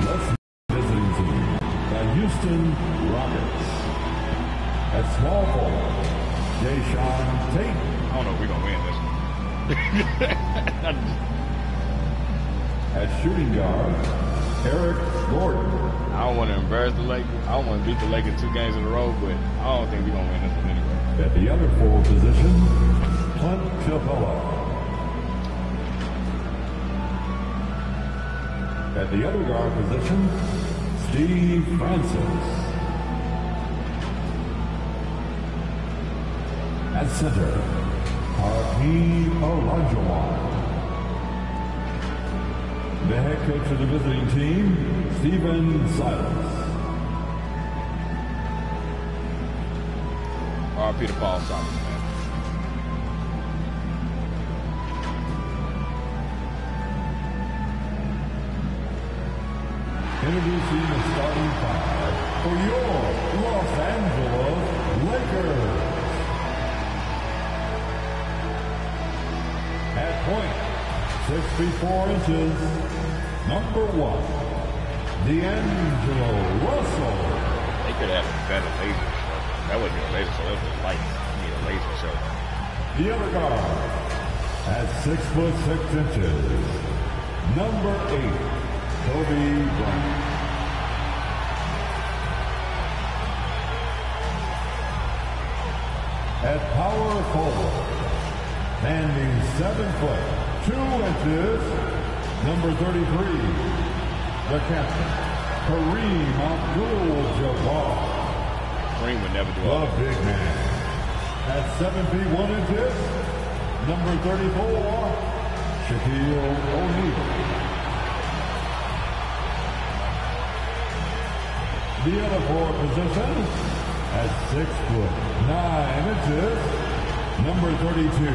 Let's see the visiting team, the Houston Rockets. At small forward, Jae'sean Tate. I don't know if we're going to win this one. At shooting guard, Eric Gordon. I don't want to embarrass the Lakers. I don't want to beat the Lakers 2 games in a row, but I don't think we're going to win this one anyway. At the other forward position, Clint Capella. At the other guard position, Steve Francis. At center, Hakeem Olajuwon. The head coach of the visiting team, Stephen Silas. R.I.P. to Paul Silas, man. Introducing the starting 5 for your Los Angeles Lakers. At point, 6 feet 4 inches, number 1, D'Angelo Russell. They could have a better laser show. That wasn't a laser show, that was a light. You need a laser show. The other guard, at 6 foot 6 inches, number 8, Kobe Bryant. At power forward, standing 7 foot 2 inches, number 33, the captain, Kareem Abdul-Jabbar. Kareem would never do all the big man. At 7 feet 1 inches, number 34, Shaquille O'Neal. The other forward position, at 6 foot 9 inches, number 32,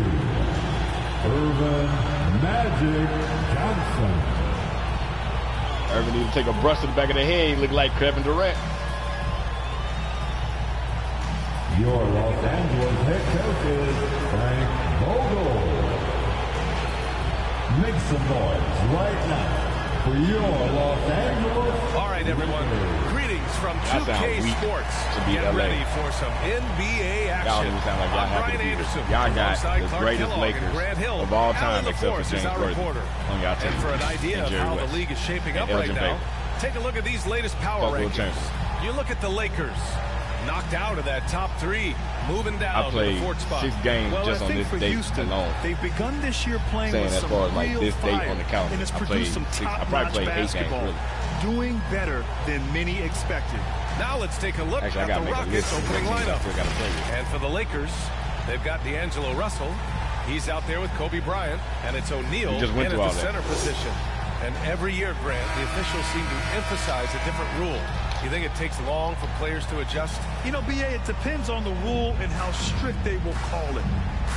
Irvin Magic Johnson. Irvin need to take a brush to the back of the head. He look like Kevin Durant. Your Los Angeles head coach is Frank Vogel. Make some noise right now for your Los Angeles. All right, everyone. Greetings from 2K Sports. Get ready for some NBA action. Y'all even sound like y'all happy to be here. Y'all got the greatest Lakers of all time except for James Worthy on y'all team. And for an idea of how the league is shaping up right now, take a look at these latest power rankings. You look at the Lakers, knocked out of that top 3, moving down to the 4th spot. 6 games just on this date alone. They've begun this year playing with some real fire, and it's produced some top-notch basketball, doing better than many expected. Now let's take a look at the Rockets' opening lineup. And for the Lakers, they've got D'Angelo Russell. He's out there with Kobe Bryant, and it's O'Neal in at the center position. And every year, Grant, the officials seem to emphasize a different rule. You think it takes long for players to adjust? You know, B.A., it depends on the rule and how strict they will call it.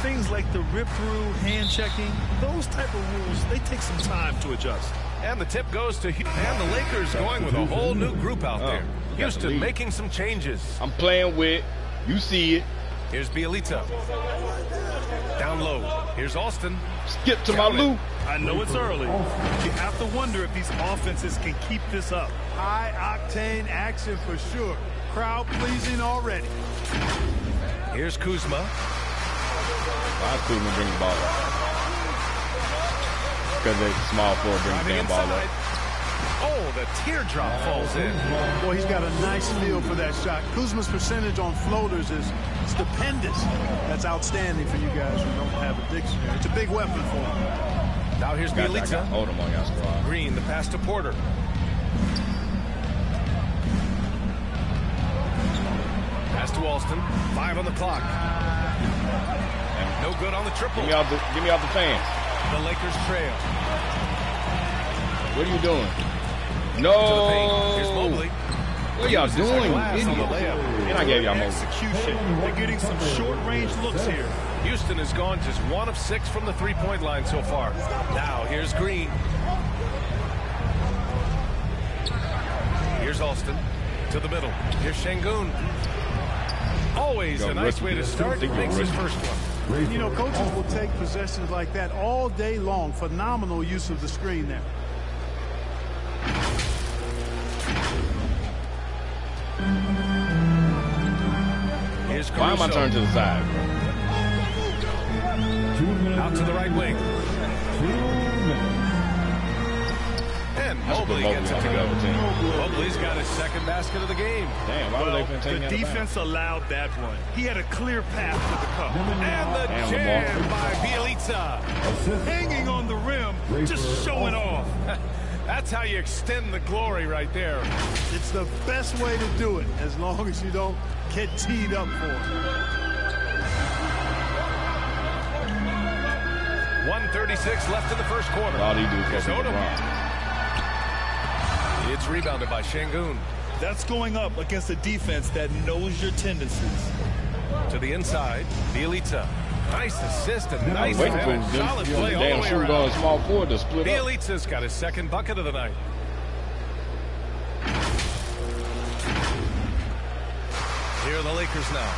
Things like the rip-through, hand-checking, those type of rules, they take some time to adjust. And the tip goes to Houston. And the Lakers going with a whole new group out there. Houston making some changes. I'm playing with, you see it. Here's Bielitsa. Down low. Here's Austin. Skip to my loop. I know it's early, but you have to wonder if these offenses can keep this up. High-octane action for sure. Crowd-pleasing already. Here's Kuzma. Why is Kuzma bring the ball up? Because they're small forward, bring the damn ball up. Oh, the teardrop falls in. Boy, he's got a nice feel for that shot. Kuzma's percentage on floaters is stupendous. That's outstanding for you guys who don't have a dictionary. It's a big weapon for him. Now here's Bielitsa. Hold him on y'all squad. Green, the pass to Porter. Pass to Alston. 5 on the clock. And no good on the triple. Give me off the fans. The Lakers trail. What are you doing? No. Here's Mobley. What y'all doing? And I gave y'all Mobley. Execution. They're getting some short-range looks here. Houston has gone just 1 of 6 from the three-point line so far. Now here's Green. Here's Alston to the middle. Here's Şengün. Always a nice way to start. Makes his first one. You know, coaches will take possessions like that all day long. Phenomenal use of the screen there. Caruso. Why am I turning to the side, bro? Out to the right wing. And Mobley gets it to go. Mobley's got his second basket of the game. Damn, why were they taking the defense allowed that one. He had a clear path to the cup. And the jam by Bielitsa. Hanging on the rim, just showing off. That's how you extend the glory right there. It's the best way to do it, as long as you don't get teed up for it. 1:36 left in the first quarter. All he do is It's rebounded by Şengün. That's going up against a defense that knows your tendencies. To the inside, Bielitsa. Nice assist and nice waiting for finish. Solid play all the way shooting around. small forward to split up. Bielitsa's got his second bucket of the night. Here are the Lakers now.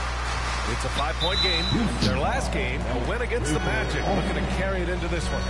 It's a 5-point game. Their last game, a win against the Magic, looking to carry it into this one.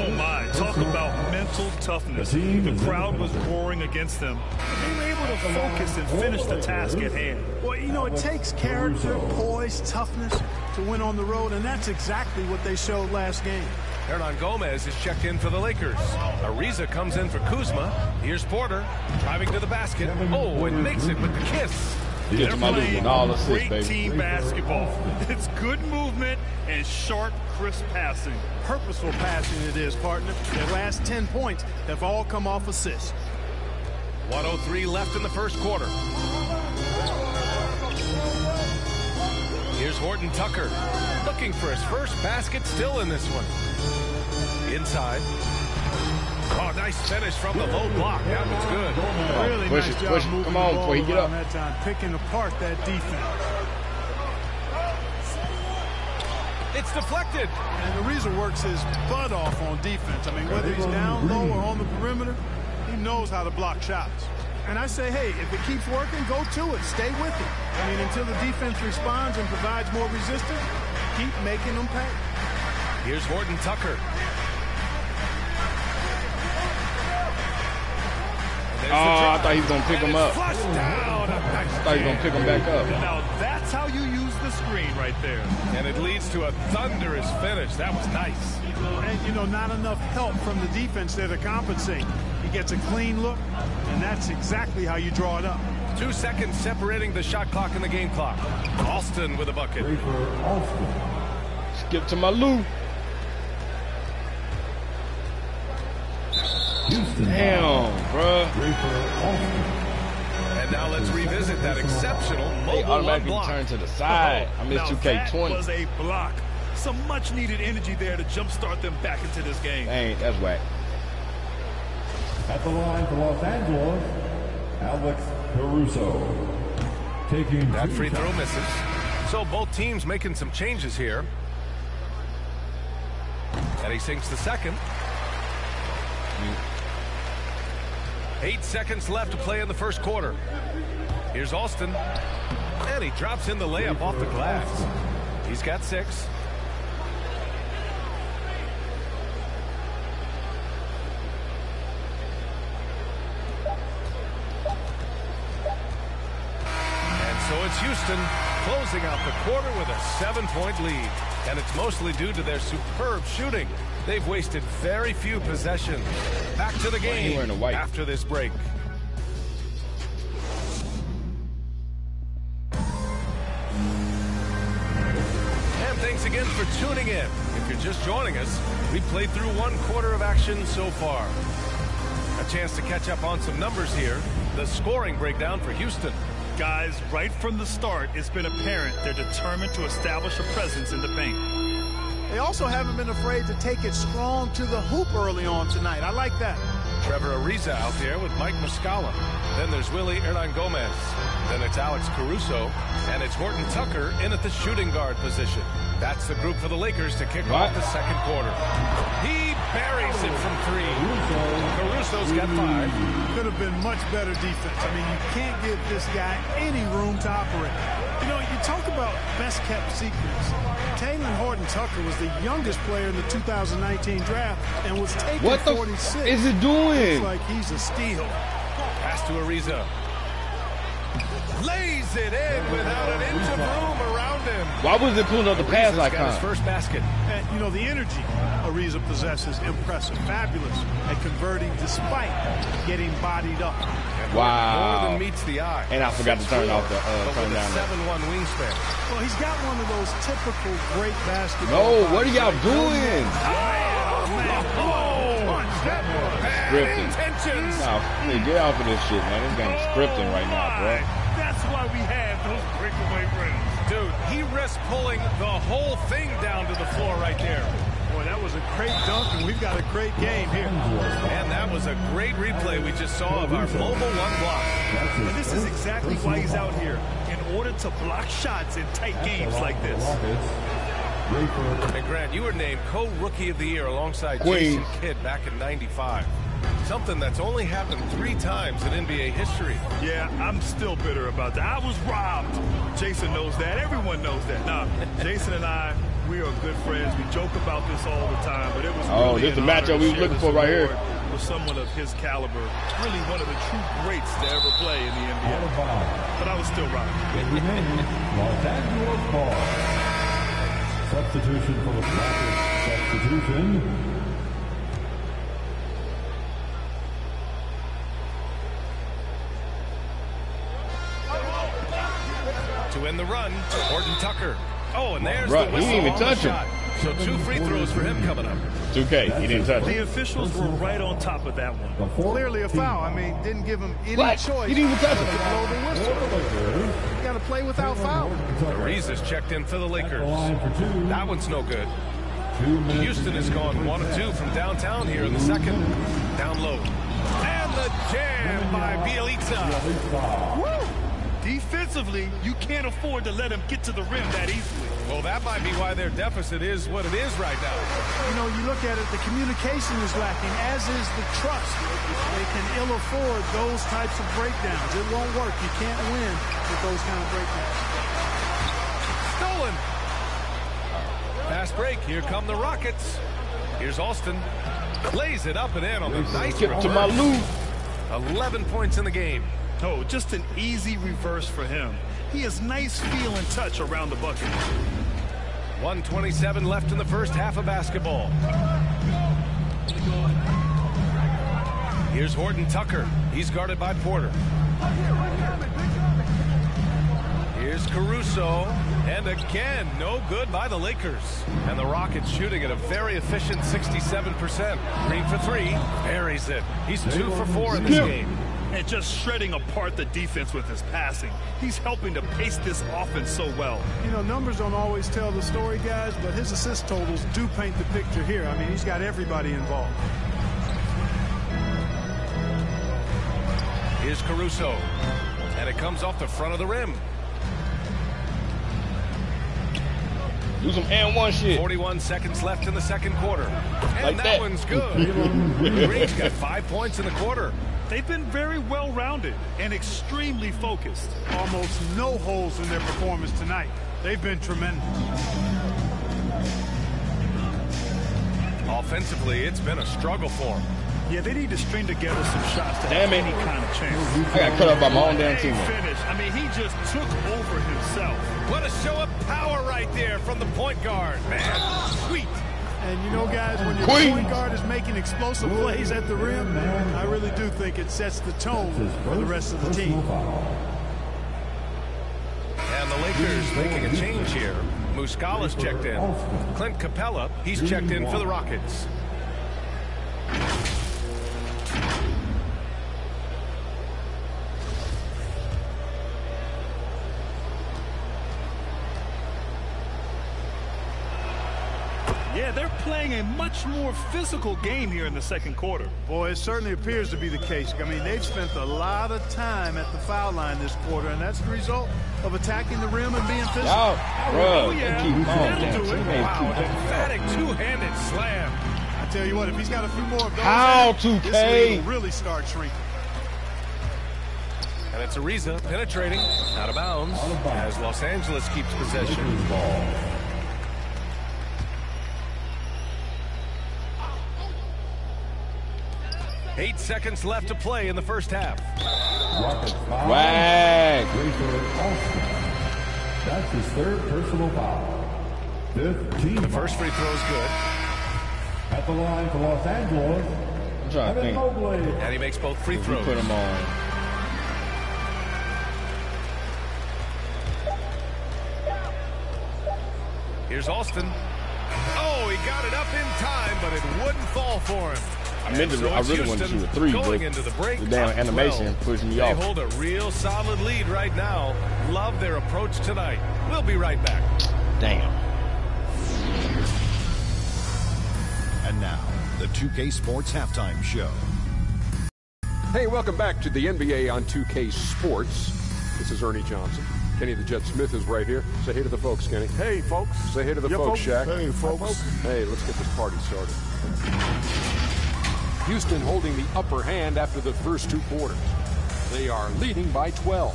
Oh, my. Talk about mental toughness. The crowd was roaring against them. They were able to focus and finish the task at hand. Well, you know, it takes character, poise, toughness to win on the road, and that's exactly what they showed last game. Hernan Gomez is checked in for the Lakers. Ariza comes in for Kuzma. Here's Porter, driving to the basket. Oh, and makes it with the kiss. They're playing great team basketball. It's good movement and sharp, crisp passing. Purposeful passing it is, partner. Their last 10 points have all come off assists. 1:03 left in the first quarter. Here's Horton Tucker, looking for his first basket still in this one. Inside. Oh, nice finish from the low block. That was good. Really nice job moving Come on, before he get up. That time, picking apart that defense. It's deflected. And Ariza works his butt off on defense. I mean, whether he's down low or on the perimeter, he knows how to block shots. And I say, hey, if it keeps working, go to it. Stay with it. I mean, until the defense responds and provides more resistance, keep making them pay. Here's Horton Tucker. Oh, I thought he was going to pick him up. Flush down. I thought he was going to pick him back up. Now, that's how you use the screen right there. And it leads to a thunderous finish. That was nice. And, you know, not enough help from the defense there to compensate. He gets a clean look, and that's exactly how you draw it up. 2 seconds separating the shot clock and the game clock. Alston with a bucket. Skip to my Lou. Damn, bruh. And now let's revisit that exceptional They mobile automatically block. turn to the side. I missed 2K20. That was a block. Some much-needed energy there to jumpstart them back into this game. Dang, that's whack. At the line for Los Angeles, Alex Caruso. Taking that free throw misses. So both teams making some changes here. And he sinks the second. 8 seconds left to play in the first quarter. Here's Alston. And he drops in the layup off the glass. He's got 6. And so it's Houston closing out the quarter with a 7-point lead. And it's mostly due to their superb shooting. They've wasted very few possessions. Back to the game after this break. And thanks again for tuning in. If you're just joining us, we played through 1 quarter of action so far. A chance to catch up on some numbers here. The scoring breakdown for Houston. Guys, right from the start, it's been apparent they're determined to establish a presence in the paint. They also haven't been afraid to take it strong to the hoop early on tonight. I like that. Trevor Ariza out there with Mike Muscala. Then there's Willie Hernan Gomez. Then it's Alex Caruso. And it's Horton Tucker in at the shooting guard position. That's the group for the Lakers to kick off the second quarter. He buries it from 3. Caruso's got 5. Could have been much better defense. I mean, you can't give this guy any room to operate. You know, you talk about best-kept secrets. Taylor Horton Tucker was the youngest player in the 2019 draft and was taken 46. What the is it doing? Looks like he's a steal. Pass to Ariza. Lays it in without an inch of room around him. Why was it pulling up the pass like that? His first basket. And, you know, the energy Ariza possesses, impressive, fabulous at converting despite getting bodied up. Wow. More than meets the eye. And I forgot to turn off the turn down 7-1 wingspan. Well, he's got one of those typical great basketball. No, what are y'all doing? Scripting. No, get off of this shit, man. This game's scripting right now, bro. That's why we have those breakaway rims. Dude, he risks pulling the whole thing down to the floor right there. Boy, that was a great dunk, and we've got a great game here. And that was a great replay we just saw of our mobile one block. And this is exactly why he's out here, in order to block shots in tight games like this. And Grant, you were named co-rookie of the year alongside Jason Kidd back in '95. Something that's only happened 3 times in NBA history. Yeah, I'm still bitter about that. I was robbed. Jason knows that. Everyone knows that. Nah, Jason and I, we are good friends. We joke about this all the time, but it was really this is the matchup we were looking for right here. With someone of his caliber, really one of the true greats to ever play in the NBA. But I was still robbed. Los Angeles ball. Substitution for the Rockets. Substitution. To end the run, Horton Tucker. Oh, and there's the whistle. He didn't even touch him. So 2 free throws for him coming up. 2K, he didn't touch him. The officials were right on top of that one. Clearly a foul. I mean, didn't give him any choice. He didn't even touch him. To blow the whistle. You got to play without foul. Ariza's checked in for the Lakers. That one's no good. Houston has gone 1 of 2 from downtown here in the second. Down low. And the jam by Bielitsa. Woo! Defensively, you can't afford to let him get to the rim that easily. Well, that might be why their deficit is what it is right now. You know, you look at it, the communication is lacking, as is the trust. They can ill afford those types of breakdowns. It won't work. You can't win with those kind of breakdowns. Stolen. Fast break. Here come the Rockets. Here's Alston. Lays it up and in on the nice Skip to my loop. 11 points in the game. Oh, just an easy reverse for him. He has nice feel and touch around the bucket. 1:27 left in the first half of basketball. Here's Horton Tucker. He's guarded by Porter. Here's Caruso. And again, no good by the Lakers. And the Rockets shooting at a very efficient 67%. Green for 3. Buries it. He's 2 for 4 in this game. And just shredding apart the defense with his passing. He's helping to pace this offense so well. You know, numbers don't always tell the story, guys, but his assist totals do paint the picture here. I mean, he's got everybody involved. Here's Caruso. And it comes off the front of the rim. Do some And1 shit. 41 seconds left in the second quarter. And like that one's good. Green's got 5 points in the quarter. They've been very well-rounded and extremely focused. Almost no holes in their performance tonight. They've been tremendous. Offensively, it's been a struggle for them. Yeah, they need to string together some shots to have any kind of chance. I got cut up by my own damn team. Finish. I mean, he just took over himself. What a show of power right there from the point guard, man. Sweet. And you know, guys, when your point guard is making explosive plays at the rim, I really do think it sets the tone for the rest of the team. And the Lakers making a change here. Muscala's checked in. Clint Capella, he's checked in for the Rockets. Yeah, they're playing a much more physical game here in the second quarter. Boy, it certainly appears to be the case. I mean, they've spent a lot of time at the foul line this quarter, and that's the result of attacking the rim and being physical. Bro, yeah. That'll do it. Wow, an emphatic two-handed slam. I tell you what, if he's got a few more of those, How this 2K? league will really start shrinking. And it's Ariza penetrating out of bounds as Los Angeles keeps possession. 8 seconds left to play in the first half. Wag. That's his 3rd personal foul. 15. The first free throw is good. At the line for Los Angeles. I'm trying to think. And he makes both free throws. Put him on. Here's Alston. Oh, he got it up in time, but it wouldn't fall for him. I really wanted to shoot a 3, but into the break, the damn animation pushed me off. They hold a real solid lead right now. Love their approach tonight. We'll be right back. Damn. And now, the 2K Sports Halftime Show. Hey, welcome back to the NBA on 2K Sports. This is Ernie Johnson. Kenny the Jet Smith is right here. Say hey to the folks, Kenny. Hey, folks. Say hey to the folks, Shaq. Hey, folks. Hey, let's get this party started. Houston holding the upper hand after the first 2 quarters. They are leading by 12.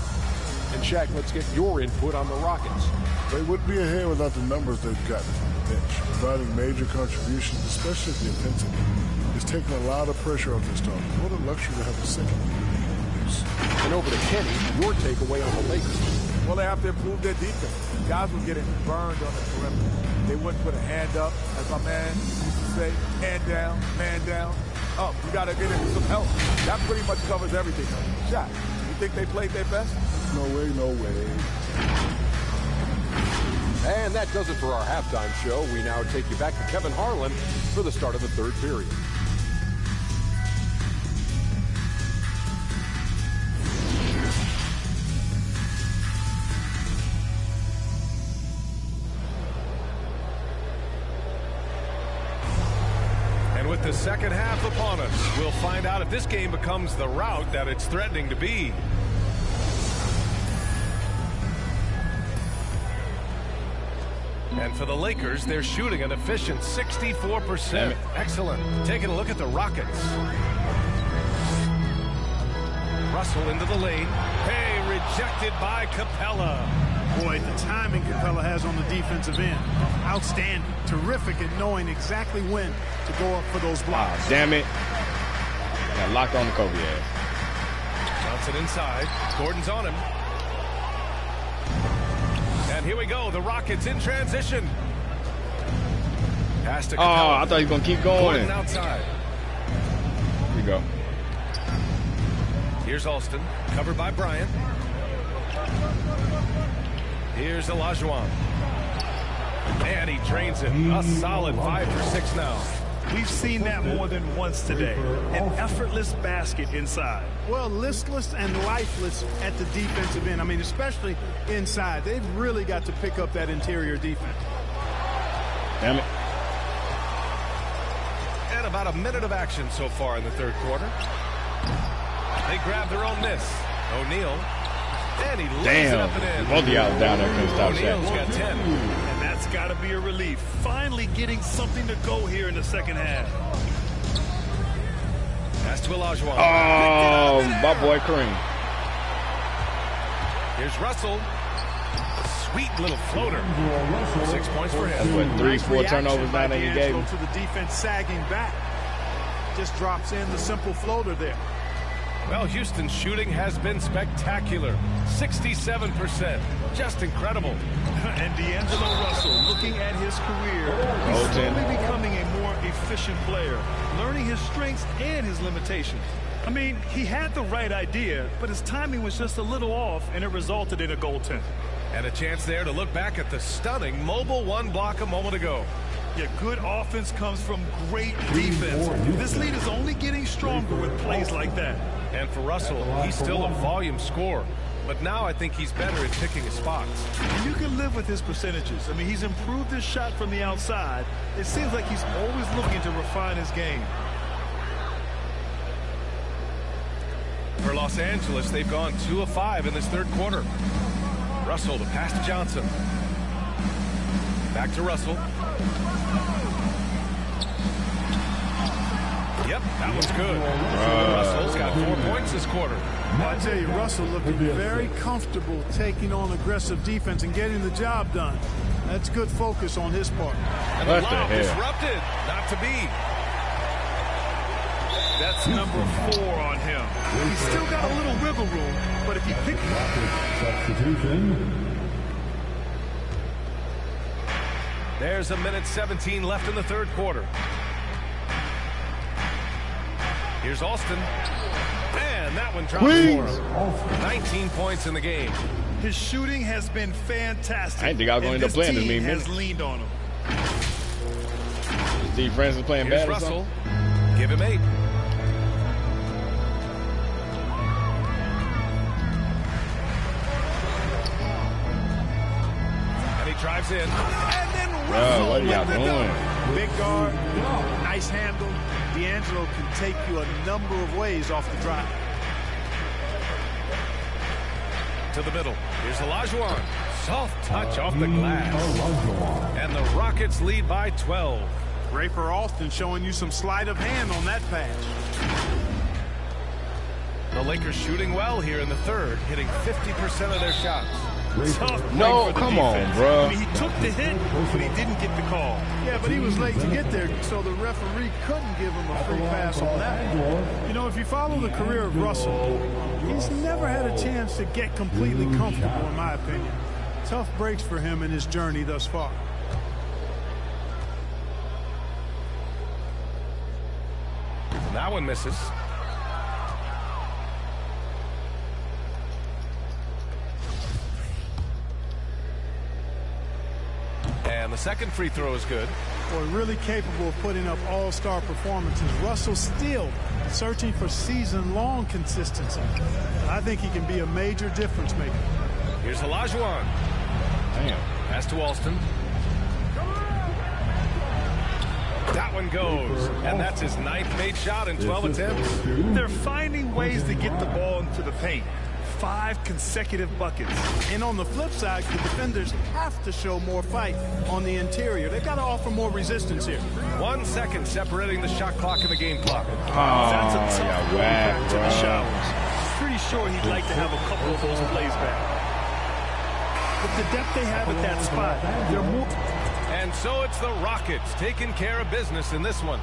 And Shaq, let's get your input on the Rockets. They wouldn't be ahead without the numbers they've got from the bench, providing major contributions, especially at the offensive end. It's taking a lot of pressure off this team. What a luxury to have a second. And over to Kenny, your takeaway on the Lakers. Well, they have to improve their defense. Guys were getting burned on the perimeter. They wouldn't put a hand up, as my man used to say, hand down, man down. Up, you got to get into some help. That pretty much covers everything. Shaq, you think they played their best? No way, no way. And that does it for our halftime show. We now take you back to Kevin Harlan for the start of the 3rd period. With the second half upon us, we'll find out if this game becomes the rout that it's threatening to be. And for the Lakers, they're shooting an efficient 64%. Excellent. Taking a look at the Rockets. Russell into the lane. Hey, rejected by Capella. Boy, the timing Capella has on the defensive end, outstanding. Terrific at knowing exactly when to go up for those blocks. Damn it. Got locked on the Kobe ass. Johnson inside. Gordon's on him. And here we go. The Rockets in transition. Pass to Capella. Oh, I thought he was going to keep going. Gordon outside. Here we go. Here's Alston. Covered by Bryant. Here's Olajuwon. And he drains it. A solid 5 for 6 now. We've seen that more than once today. An effortless basket inside. Well, listless and lifeless at the defensive end. I mean, especially inside. They've really got to pick up that interior defense. Damn it. And about a minute of action so far in the 3rd quarter. They grab their own miss. O'Neal. And he lays it up and in. Both of y'all down there couldn't stop O'Neal's got 10. And that's got to be a relief. Finally getting something to go here in the second half. Pass to Olajuwon. Oh, my boy Kareem. Here's Russell. Sweet little floater. 6 points for him. That's what, 3-4 turnovers now that he gave him. To the defense sagging back. Just drops in the simple floater there. Well, Houston's shooting has been spectacular. 67%. Just incredible. And D'Angelo Russell, looking at his career, he's slowly becoming a more efficient player, learning his strengths and his limitations. I mean, he had the right idea, but his timing was just a little off, and it resulted in a goaltender. And a chance there to look back at the stunning mobile 1 block a moment ago. Yeah, good offense comes from great defense. This lead is only getting stronger with plays like that. And for Russell, he's still a volume scorer. But now I think he's better at picking his spots. And you can live with his percentages. I mean, he's improved his shot from the outside. It seems like he's always looking to refine his game. For Los Angeles, they've gone 2 of 5 in this 3rd quarter. Russell to pass to Johnson. Back to Russell. Yep, that was good. Russell's got 4 points this quarter. I tell you, Russell looking very comfortable taking on aggressive defense and getting the job done. That's good focus on his part. And the lob disrupted. Not to be. That's number 4 on him. He's still got a little wiggle room, but if he picks... Substitution. There's 1:17 left in the third quarter. Here's Alston. And that one drops for him. 19 points in the game. His shooting has been fantastic. I didn't think I was going to end up playing this many minutes. Has leaned on him. Steve Francis playing Here's bad or Russell. something? Give him 8. And he drives in. And then Russell. What are y'all doing? Big guard, nice handle. D'Angelo can take you a number of ways off the drive. To the middle. Here's Olajuwon. Soft touch off the glass. And the Rockets lead by 12. Great for Alston, showing you some sleight of hand on that pass. The Lakers shooting well here in the third, hitting 50% of their shots. No, come on, bro. I mean, he took the hit, but he didn't get the call. Yeah, but he was late to get there, so the referee couldn't give him a free pass on that. You know, if you follow the career of Russell, he's never had a chance to get completely comfortable, in my opinion. Tough breaks for him in his journey thus far. That one misses. And the second free throw is good. Boy, really capable of putting up all-star performances. Russell still searching for season-long consistency. I think he can be a major difference maker. Here's Olajuwon. Damn. Pass to Alston. That one goes. And that's his 9th made shot in 12 attempts. They're finding ways to get the ball into the paint. 5 consecutive buckets. And on the flip side, the defenders have to show more fight on the interior. They've got to offer more resistance here. 1 second separating the shot clock and the game clock. That's a tough whack, to the showers. Pretty sure he'd like to have a couple of those plays back. With the depth they have at that spot, they're more... And so it's the Rockets taking care of business in this one.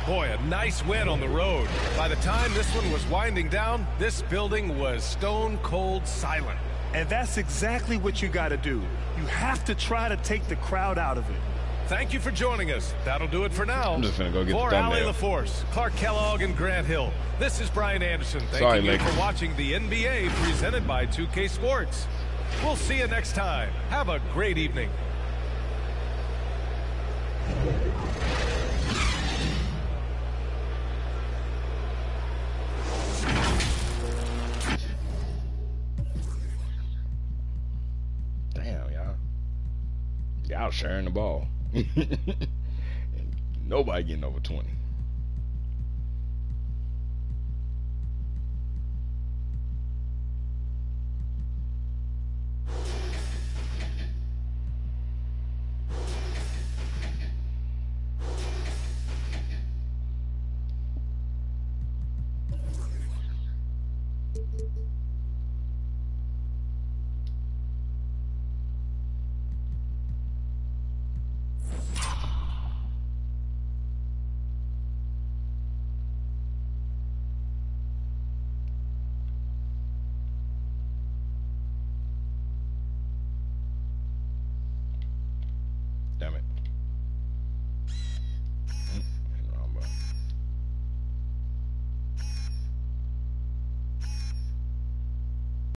Boy, a nice win on the road. By the time this one was winding down, this building was stone cold silent. And that's exactly what you got to do. You have to try to take the crowd out of it. Thank you for joining us. That'll do it for now. I'm just going to go get for the thumbnail. Allie LaForce, Clark Kellogg, and Grant Hill, this is Brian Anderson. Thank you for watching the NBA presented by 2K Sports. We'll see you next time. Have a great evening. Damn, y'all sharing the ball. Nobody getting over 20.